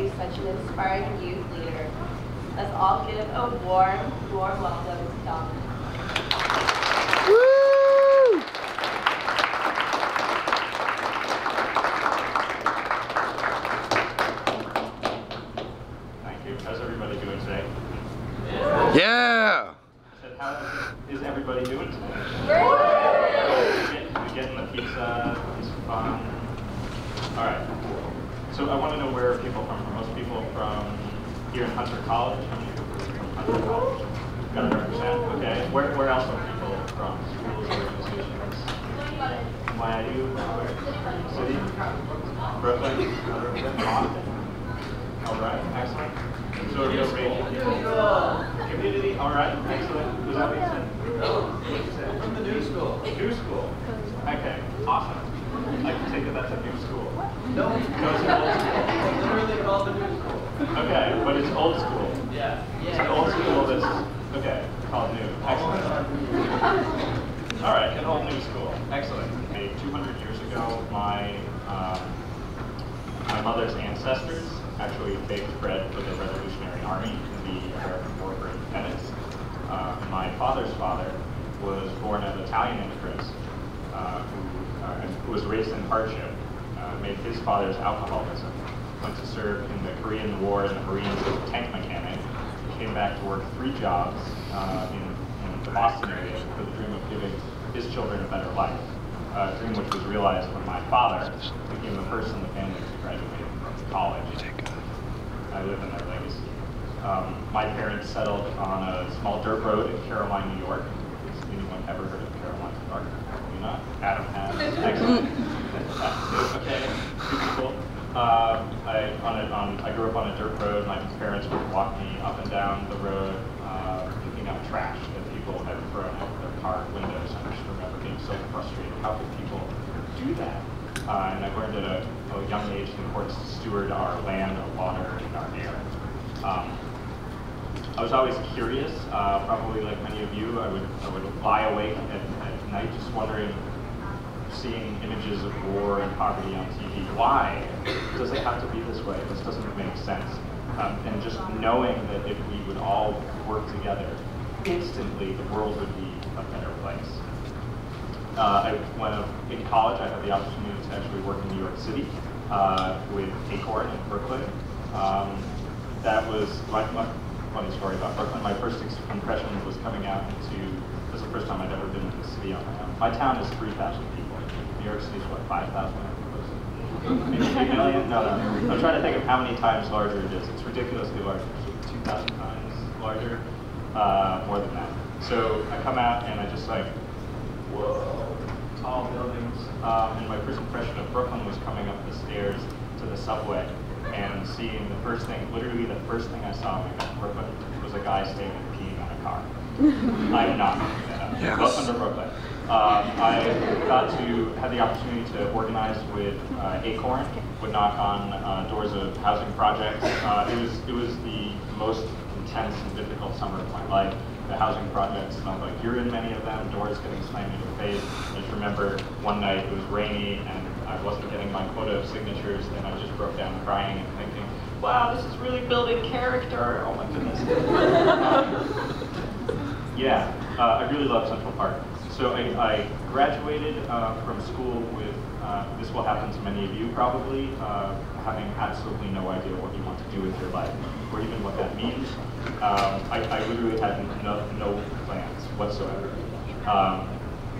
be such an inspiring youth leader. Let's all give a warm welcome to Dominic. Woo! Thank you. How's everybody doing today? Yeah! How is everybody doing today? You getting the pizza? It's fun. All right. So I want to know where people come from. Most people from here in Hunter College. How many people from Hunter College? Got to represent. Okay. Where else are people from? Schools, organizations? NYU? City? Brooklyn? Boston? All right. Excellent. So a real range. Community? All right. Excellent. Was that what you said? What did you say? From the new school. New school. Okay. Awesome. I can take it that's a new school. No, it's an old school. It's literally called the new school. Okay, but it's old school. Yeah. It's an old school that's, okay, called new. Excellent. All right, an old new school. Excellent. Okay, 200 years ago, my mother's ancestors actually baked bread for the Revolutionary Army in the American War for Independence. My father's father was born of Italian immigrants who was raised in hardship, made his father's alcoholism, went to serve in the Korean War in the Marines as a tank mechanic, came back to work 3 jobs in the Boston area with the dream of giving his children a better life, a dream which was realized when my father became the first in the family to graduate from college. I live in their legacy. My parents settled on a small dirt road in Caroline, New York. Has anyone ever heard of Caroline, New York? Probably not. Adam has. Excellent. Okay, beautiful. I grew up on a dirt road. My parents would walk me up and down the road, picking up trash that people had thrown out of their car windows. I just remember being so frustrated. How could people do that? And I learned at a young age the importance to steward our land, our water, and our air. I was always curious, probably like many of you. I would lie awake at night just wondering, seeing images of war and poverty on TV. Why does it have to be this way? This doesn't make sense. And just knowing that if we would all work together, instantly the world would be a better place. When in college, I had the opportunity to actually work in New York City with Acorn in Brooklyn. That was my funny story about Brooklyn. My first impression was coming out into, this is the first time I'd ever been in the city on my own. My town is 3,000 people. New York City is what, 5,000? Maybe 3 million? No. I'm trying to think of how many times larger it is. It's ridiculously larger. It's 2,000 times larger, more than that. So I come out and I just like, whoa, tall buildings. And my first impression of Brooklyn was coming up the stairs to the subway and seeing the first thing, literally the first thing I saw when I got to Brooklyn was a guy standing peeing on a car. I'm not making that up. Yes. Welcome to Brooklyn. I got to have the opportunity to organize with Acorn, would knock on doors of housing projects. It was the most intense and difficult summer of my life. The housing projects smelled like urine, many of them, doors getting slammed in your face. I just remember one night it was rainy and I wasn't getting my quota of signatures, and I just broke down crying and thinking, wow, this is really building character. Oh my goodness. Yeah, I really love Central Park. So I graduated from school with, this will happen to many of you probably, having absolutely no idea what you want to do with your life, or even what that means. I literally had no plans whatsoever.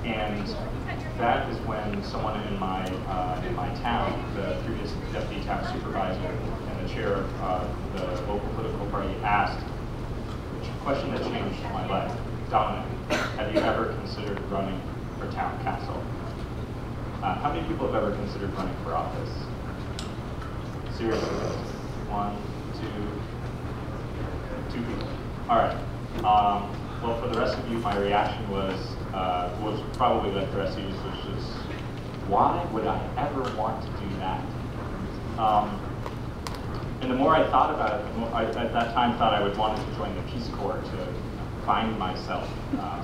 And that is when someone in my town, the previous deputy town supervisor and the chair of the local political party, asked a question that changed my life. Dominic, have you ever considered running for town council? How many people have ever considered running for office? Seriously? 1, 2 people. All right. Well, for the rest of you, my reaction was probably like the rest of you, which is, why would I ever want to do that? And the more I thought about it, the more I, at that time, thought I would want to join the Peace Corps to find myself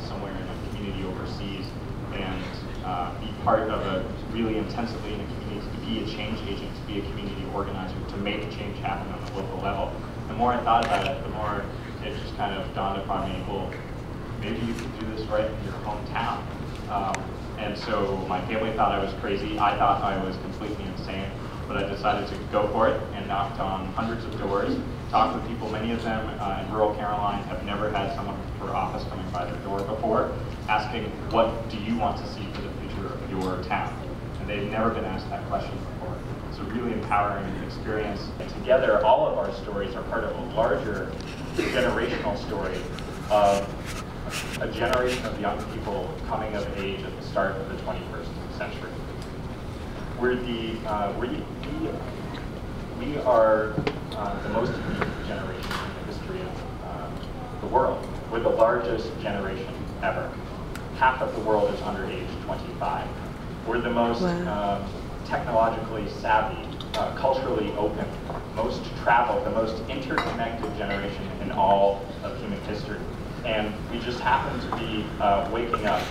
somewhere in a community overseas and be part of a really intensively in a community to be a change agent, to be a community organizer, to make change happen on the local level. The more I thought about it, the more it just kind of dawned upon me, well, maybe you could do this right in your hometown. And so my family thought I was crazy. I thought I was completely insane, but I decided to go for it and knocked on hundreds of doors, talked with people. Many of them in rural Caroline have never had someone for office coming by their door before, asking, what do you want to see for the future of your town? And they've never been asked that question before. It's a really empowering experience. And together, all of our stories are part of a larger generational story of a generation of young people coming of age at the start of the 21st century. We are the most unique generation in the history of the world. We're the largest generation ever. Half of the world is under age 25. We're the most technologically savvy, culturally open, most traveled, the most interconnected generation in all of human history. And we just happen to be waking up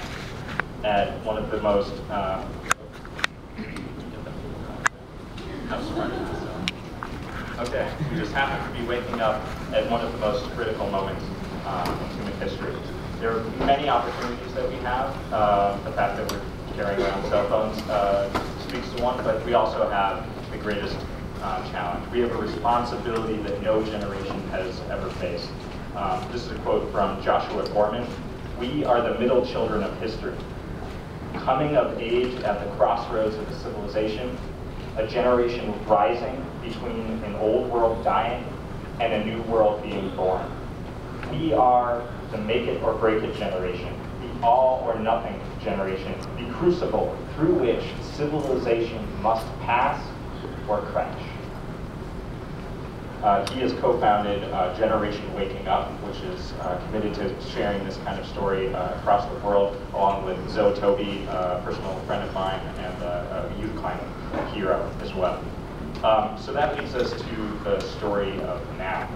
at one of the most, we just happen to be waking up at one of the most critical moments in human history. There are many opportunities that we have. The fact that we're carrying around cell phones speaks to one, but we also have the greatest challenge. We have a responsibility that no generation has ever faced. This is a quote from Joshua Gorman. We are the middle children of history, coming of age at the crossroads of a civilization, a generation rising between an old world dying and a new world being born. We are the make it or break it generation, the all or nothing generation, the crucible through which civilization must pass or crash. He has co-founded Generation Waking Up, which is committed to sharing this kind of story across the world, along with Zoe Toby, a personal friend of mine, and a youth climate hero as well. So that leads us to the story of now.